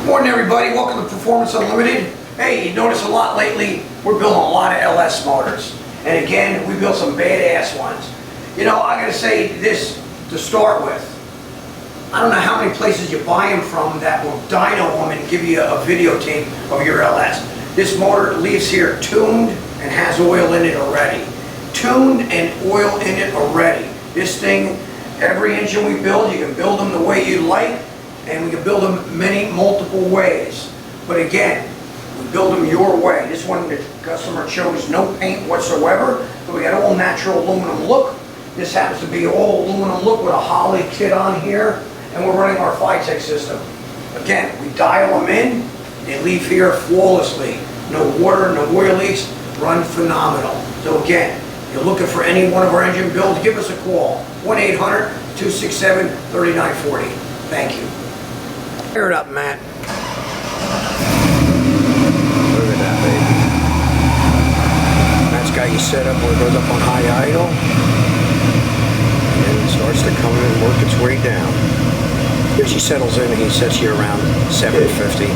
Morning everybody, welcome to Performance Unlimited. Hey, you notice a lot lately, we're building a lot of LS motors. And again, we built some badass ones. You know, I gotta say this to start with. I don't know how many places you buy them from that will dyno them and give you a videotape of your LS. This motor leaves here tuned and has oil in it already. Tuned and oil in it already. This thing, every engine we build, you can build them the way you like, and we can build them multiple ways. But again, we build them your way. This one, the customer chose no paint whatsoever, but we got all natural aluminum look. This happens to be all aluminum look with a Holley kit on here, and we're running our Phytech system. Again, we dial them in, they leave here flawlessly. No water, no oil leaks, run phenomenal. So again, you're looking for any one of our engine builds, give us a call. 1-800-267-3940. Thank you. Fire it up, Matt. Look at that, baby. Matt's got you set up where it goes up on high idle. And it starts to come in and work its way down. Usually settles in and he sets you around 750.